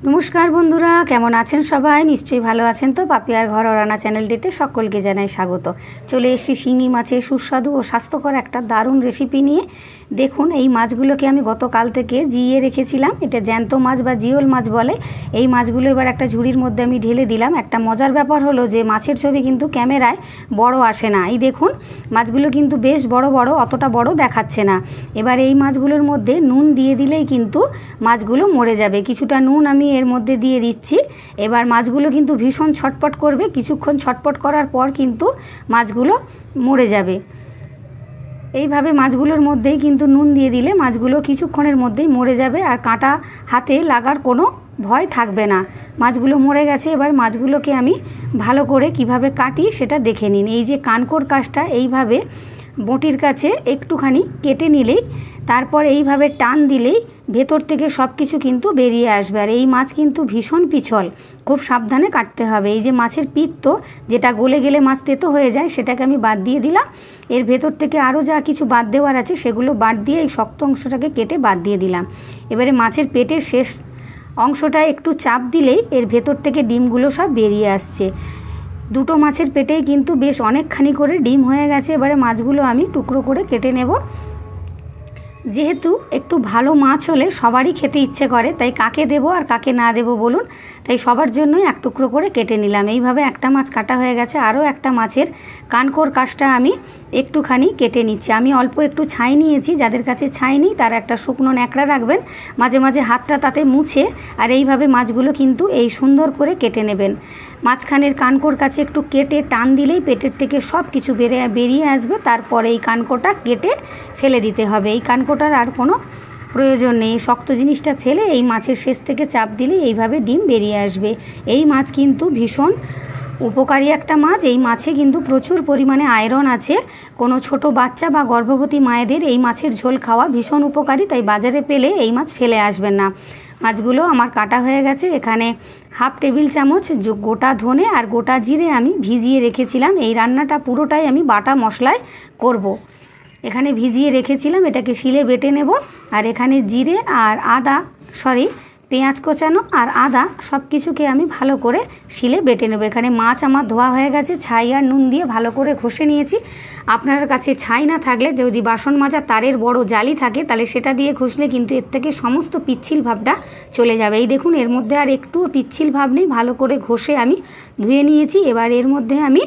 নমস্কার বন্ধুরা, কেমন আছেন সবাই? নিশ্চয়ই ভালো আছেন। তো পাপিয়ার ঘর ও রান্না চ্যানেলটিতে সকলকে জানাই স্বাগত। চলে এসেছি শিঙি মাছের সুস্বাদু ও স্বাস্থ্যকর একটা দারুণ রেসিপি নিয়ে। দেখুন, এই মাছগুলোকে আমি গতকাল থেকে জিয়ে রেখেছিলাম। এটা জ্যান্ত মাছ বা জিওল মাছ বলে। এই মাছগুলো এবার একটা ঝুড়ির মধ্যে আমি ঢেলে দিলাম। একটা মজার ব্যাপার হলো যে মাছের ছবি কিন্তু ক্যামেরায় বড় আসে না। এই দেখুন, মাছগুলো কিন্তু বেশ বড় বড়, অতটা বড় দেখাচ্ছে না। এবার এই মাছগুলোর মধ্যে নুন দিয়ে দিলেই কিন্তু মাছগুলো মরে যাবে। কিছুটা নুন আমি এর মধ্যে দিয়ে দিচ্ছি। এবার মাছগুলো কিন্তু ভীষণ ছটপট করবে। কিছুক্ষণ ছটপট করার পর কিন্তু মাছগুলো মরে যাবে। এইভাবে মাছগুলোর মধ্যেই কিন্তু নুন দিয়ে দিলে মাছগুলো কিছুক্ষণের মধ্যেই মরে যাবে, আর কাঁটা হাতে লাগার কোনো ভয় থাকবে না। মাছগুলো মরে গেছে। এবার মাছগুলোকে আমি ভালো করে কিভাবে কাটি সেটা দেখে নিন। এই যে কানকোর কাজটা এইভাবে বটির কাছে একটুখানি কেটে নিলেই, তারপর এইভাবে টান দিলেই ভেতর থেকে সব কিছু কিন্তু বেরিয়ে আসবে। আর এই মাছ কিন্তু ভীষণ পিছল, খুব সাবধানে কাটতে হবে। এই যে মাছের পিত্ত, যেটা গলে গেলে মাছ তেতো হয়ে যায়, সেটাকে আমি বাদ দিয়ে দিলাম। এর ভেতর থেকে আরও যা কিছু বাদ দেওয়ার আছে সেগুলো বাদ দিয়ে এই শক্ত অংশটাকে কেটে বাদ দিয়ে দিলাম। এবারে মাছের পেটের শেষ অংশটা একটু চাপ দিলেই এর ভেতর থেকে ডিমগুলো সব বেরিয়ে আসছে। দুটো মাছের পেটেই কিন্তু বেশ অনেকখানি করে ডিম হয়ে গেছে। এবারে মাছগুলো আমি টুকরো করে কেটে নেব। যেহেতু একটু ভালো মাছ হলে সবারই খেতে ইচ্ছে করে, তাই কাকে দেবো আর কাকে না দেবো বলুন। তাই সবার জন্যই এক টুকরো করে কেটে নিলাম। এইভাবে একটা মাছ কাটা হয়ে গেছে। আরও একটা মাছের কানকোর কাজটা আমি একটুখানি কেটে নিচ্ছি। আমি অল্প একটু ছাই নিয়েছি। যাদের কাছে ছাই নেই তারা একটা শুকনো ন্যাকড়া রাখবেন, মাঝে মাঝে হাতটা তাতে মুছে, আর এইভাবে মাছগুলো কিন্তু এই সুন্দর করে কেটে নেবেন। মাঝখানের কানকোর কাছে একটু কেটে টান দিলেই পেটের থেকে সব কিছু বেরিয়ে আসবে। তারপরে এই কানকোটা কেটে ফেলে দিতে হবে। এই কানকোটার আর কোনো প্রয়োজন নেই। শক্ত জিনিসটা ফেলে এই মাছের শেষ থেকে চাপ দিলেই এইভাবে ডিম বেরিয়ে আসবে। এই মাছ কিন্তু ভীষণ উপকারী একটা মাছ। এই মাছে কিন্তু প্রচুর পরিমাণে আয়রন আছে। কোনো ছোট বাচ্চা বা গর্ভবতী মায়েদের এই মাছের ঝোল খাওয়া ভীষণ উপকারী। তাই বাজারে পেলে এই মাছ ফেলে আসবেন না। মাছগুলো আমার কাটা হয়ে গেছে। এখানে হাফ টেবিল চামচ গোটা ধনে আর গোটা জিরে আমি ভিজিয়ে রেখেছিলাম। এই রান্নাটা পুরোটাই আমি বাটা মশলায় করব। এখানে ভিজিয়ে রেখেছিলাম, এটাকে শিলে বেটে নেব। আর এখানে জিরে আর আদা, পেঁয়াজ কোচানো আর আদা সব কিছুকে আমি ভালো করে শিলে বেটে নেব। এখানে মাছ আমার ধোয়া হয়ে গেছে, ছাই আর নুন দিয়ে ভালো করে ঘষে নিয়েছি। আপনার কাছে ছাই না থাকলে, যদি বাসন মাজা তারের বড় জালি থাকে, তাহলে সেটা দিয়ে ঘষলে কিন্তু এর থেকে সমস্ত পিচ্ছিল ভাবটা চলে যাবে। এই দেখুন, এর মধ্যে আর একটু পিচ্ছিল ভাব নেই। ভালো করে ঘষে আমি ধুয়ে নিয়েছি। এবার এর মধ্যে আমি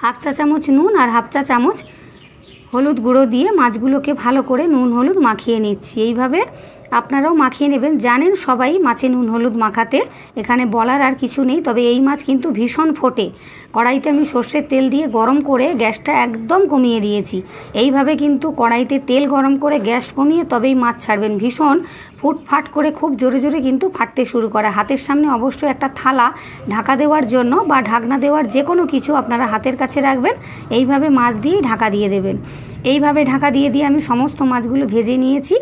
হাফ চা চামচ নুন আর হাফ চা চামচ হলুদ গুঁড়ো দিয়ে মাছগুলোকে ভালো করে নুন হলুদ মাখিয়ে নিচ্ছি। এইভাবে আপনারাও মাখিয়ে নেবেন। জানেন সবাই মাছে নুন হলুদ মাখাতে, এখানে বলার আর কিছু নেই। তবে এই মাছ কিন্তু ভীষণ ফোটে। কড়াইতে আমি সর্ষের তেল দিয়ে গরম করে গ্যাসটা একদম কমিয়ে দিয়েছি। এইভাবে কিন্তু কড়াইতে তেল গরম করে গ্যাস কমিয়ে তবেই মাছ ছাড়বেন। ভীষণ ফুটফাট করে খুব জোরে জোরে কিন্তু ফাটতে শুরু করে। হাতের সামনে অবশ্যই একটা থালা ঢাকা দেওয়ার জন্য বা ঢাকনা দেওয়ার যে কোনো কিছু আপনারা হাতের কাছে রাখবেন। এইভাবে মাছ দিয়েই ঢাকা দিয়ে দেবেন। এইভাবে ঢাকা দিয়ে আমি সমস্ত মাছগুলো ভেজে নিয়েছি।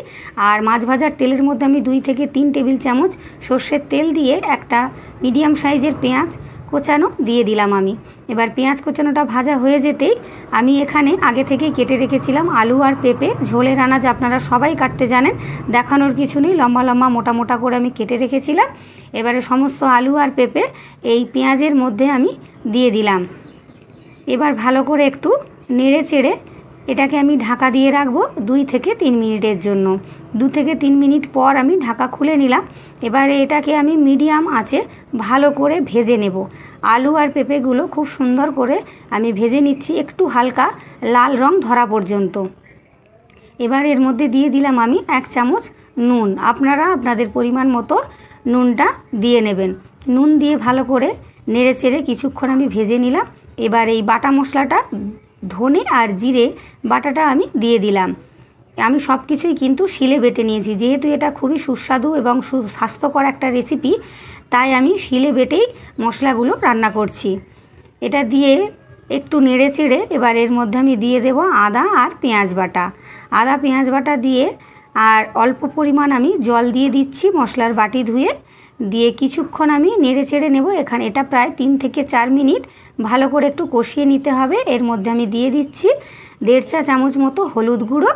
আর মাছ ভাজার তেলের মধ্যে আমি 2 থেকে 3 টেবিল চামচ সর্ষের তেল দিয়ে একটা মিডিয়াম সাইজের পেঁয়াজ কোচানো দিয়ে দিলাম আমি। এবার পেঁয়াজ কোচানোটা ভাজা হয়ে যেতেই আমি এখানে আগে থেকেই কেটে রেখেছিলাম আলু আর পেঁপে। ঝোলের আনাজ আপনারা সবাই কাটতে জানেন, দেখানোর কিছু নেই। লম্বা লম্বা মোটা মোটা করে আমি কেটে রেখেছিলাম। এবারে সমস্ত আলু আর পেঁপে এই পেঁয়াজের মধ্যে আমি দিয়ে দিলাম। এবার ভালো করে একটু নেড়ে চেড়ে এটাকে আমি ঢাকা দিয়ে রাখবো 2 থেকে 3 মিনিটের জন্য। 2 থেকে 3 মিনিট পর আমি ঢাকা খুলে নিলাম। এবারে এটাকে আমি মিডিয়াম আঁচে ভালো করে ভেজে নেব। আলু আর পেঁপেগুলো খুব সুন্দর করে আমি ভেজে নিচ্ছি, একটু হালকা লাল রং ধরা পর্যন্ত। এবার এর মধ্যে দিয়ে দিলাম আমি 1 চামচ নুন। আপনারা আপনাদের পরিমাণ মতো নুনটা দিয়ে নেবেন। নুন দিয়ে ভালো করে নেড়ে চেড়ে কিছুক্ষণ আমি ভেজে নিলাম। এবার এই বাটা মশলাটা, ধনে আর জিরে বাটাটা আমি দিয়ে দিলাম। আমি সব কিছুই কিন্তু শিলে বেটে নিয়েছি। যেহেতু এটা খুবই সুস্বাদু এবং স্বাস্থ্যকর একটা রেসিপি, তাই আমি শিলে বেটেই মশলাগুলো রান্না করছি। এটা দিয়ে একটু নেড়ে চেড়ে এবার এর মধ্যে আমি দিয়ে দেব আদা আর পেঁয়াজ বাটা। আদা পেঁয়াজ বাটা দিয়ে আর অল্প পরিমাণ আমি জল দিয়ে দিচ্ছি মশলার বাটি ধুয়ে। দিয়ে কিছুক্ষণ আমি নেড়ে চেড়ে নেব। এখানে এটা প্রায় 3 থেকে 4 মিনিট ভালো করে একটু কষিয়ে নিতে হবে। এর মধ্যে আমি দিয়ে দিচ্ছি 1.5 চা চামচ মতো হলুদ গুঁড়ো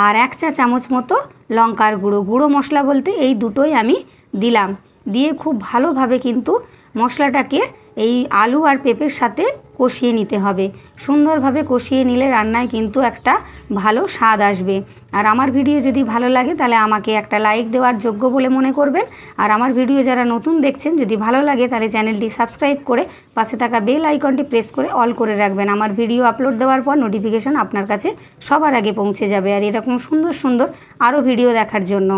আর 1 চা চামচ মতো লঙ্কার গুঁড়ো। গুঁড়ো মশলা বলতে এই দুটোই আমি দিলাম, দিয়ে খুব ভালোভাবে কিন্তু মশলাটাকে এই আলু আর পেঁপের সাথে কষিয়ে নিতে হবে। সুন্দরভাবে কষিয়ে নিলে রান্নায় কিন্তু একটা ভালো স্বাদ আসবে। আর আমার ভিডিও যদি ভালো লাগে তাহলে আমাকে একটা লাইক দেওয়ার যোগ্য বলে মনে করবেন। আর আমার ভিডিও যারা নতুন দেখছেন যদি ভালো লাগে তাহলে চ্যানেলটি সাবস্ক্রাইব করে পাশে থাকা বেল আইকনটি প্রেস করে অল করে রাখবেন। আমার ভিডিও আপলোড দেওয়ার পর নোটিফিকেশন আপনার কাছে সবার আগে পৌঁছে যাবে। আর এরকম সুন্দর সুন্দর আরও ভিডিও দেখার জন্য।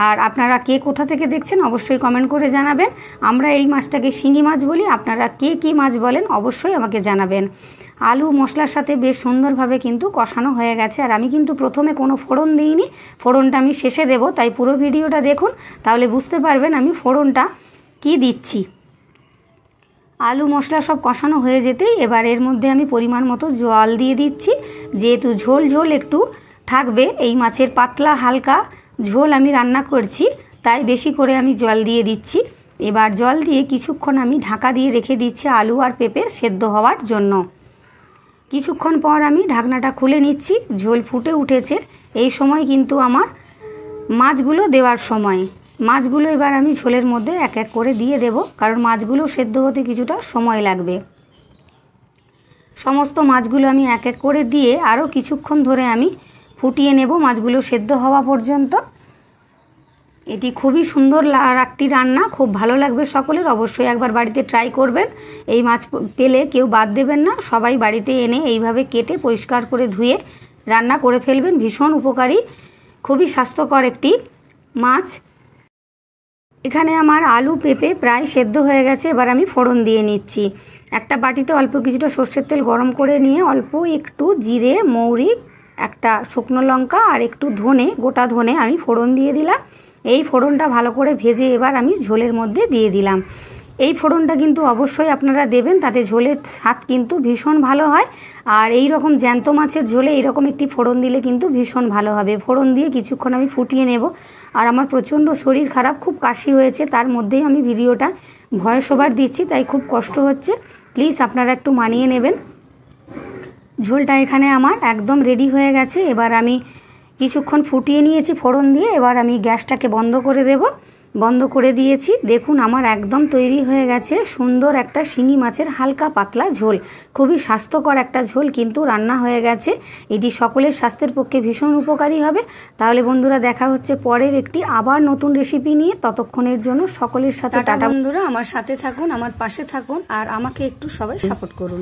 আর আপনারা কে কোথা থেকে দেখছেন অবশ্যই কমেন্ট করে জানাবেন। আমরা এই মাছটাকে শিঙি মাছ বলি, আপনারা কে কী মাছ বলেন অবশ্যই আমাকে জানাবেন। আলু মশলার সাথে বেশ সুন্দরভাবে কিন্তু কষানো হয়ে গেছে। আর আমি কিন্তু প্রথমে কোনো ফোড়ন দিইনি, ফোড়নটা আমি শেষে দেব, তাই পুরো ভিডিওটা দেখুন, তাহলে বুঝতে পারবেন আমি ফোড়নটা কি দিচ্ছি। আলু মশলা সব কষানো হয়ে যেতেই এবার এর মধ্যে আমি পরিমাণ মতো জল দিয়ে দিচ্ছি। যেহেতু ঝোল ঝোল একটু থাকবে, এই মাছের পাতলা হালকা ঝোল আমি রান্না করছি, তাই বেশি করে আমি জল দিয়ে দিচ্ছি। এবার জল দিয়ে কিছুক্ষণ আমি ঢাকা দিয়ে রেখে দিচ্ছি আলু আর পেঁপে সেদ্ধ হওয়ার জন্য। কিছুক্ষণ পর আমি ঢাকনাটা খুলে নিচ্ছি, ঝোল ফুটে উঠেছে। এই সময় কিন্তু আমার মাছগুলো দেওয়ার সময়, মাছগুলো এবার আমি ঝোলের মধ্যে এক এক করে দিয়ে দেব, কারণ মাছগুলো সেদ্ধ হতে কিছুটা সময় লাগবে। সমস্ত মাছগুলো আমি এক এক করে দিয়ে আরও কিছুক্ষণ ধরে আমি ফুটিয়ে নেব মাছগুলো সেদ্ধ হওয়া পর্যন্ত। এটি খুবই সুন্দর একটি রান্না, খুব ভালো লাগবে সকলের, অবশ্যই একবার বাড়িতে ট্রাই করবেন। এই মাছ পেলে কেউ বাদ দেবেন না, সবাই বাড়িতে এনে এইভাবে কেটে পরিষ্কার করে ধুয়ে রান্না করে ফেলবেন। ভীষণ উপকারী, খুবই স্বাস্থ্যকর একটি মাছ। এখানে আমার আলু পেঁপে প্রায় সেদ্ধ হয়ে গেছে, এবার আমি ফোড়ন দিয়ে নিচ্ছি। একটা বাটিতে অল্প কিছুটা সর্ষের তেল গরম করে নিয়ে অল্প একটু জিরে, মৌরি, একটা শুকনো লঙ্কা আর একটু ধনে, গোটা ধনে আমি ফোড়ন দিয়ে দিলাম। এই ফোড়নটা ভালো করে ভেজে এবার আমি ঝোলের মধ্যে দিয়ে দিলাম। এই ফোড়নটা কিন্তু অবশ্যই আপনারা দেবেন, তাতে ঝোলের স্বাদ কিন্তু ভীষণ ভালো হয়। আর এই রকম জ্যান্ত মাছের ঝোলে এইরকম একটি ফোড়ন দিলে কিন্তু ভীষণ ভালো হবে। ফোড়ন দিয়ে কিছুক্ষণ আমি ফুটিয়ে নেব। আর আমার প্রচণ্ড শরীর খারাপ, খুব কাশি হয়েছে, তার মধ্যেই আমি ভিডিওটা ভয়েস ওভার দিচ্ছি, তাই খুব কষ্ট হচ্ছে, প্লিজ আপনারা একটু মানিয়ে নেবেন। ঝোলটা এখানে আমার একদম রেডি হয়ে গেছে। এবার আমি কিছুক্ষণ ফুটিয়ে নিয়েছি ফোড়ন দিয়ে, এবার আমি গ্যাসটাকে বন্ধ করে দেব। বন্ধ করে দিয়েছি, দেখুন আমার একদম তৈরি হয়ে গেছে সুন্দর একটা শিঙি মাছের হালকা পাতলা ঝোল। খুবই স্বাস্থ্যকর একটা ঝোল কিন্তু রান্না হয়ে গেছে। এটি সকলের স্বাস্থ্যের পক্ষে ভীষণ উপকারী হবে। তাহলে বন্ধুরা দেখা হচ্ছে পরের একটি আবার নতুন রেসিপি নিয়ে, ততক্ষণের জন্য সকলের সাথে টাটা। বন্ধুরা আমার সাথে থাকুন, আমার পাশে থাকুন, আর আমাকে একটু সবাই সাপোর্ট করুন।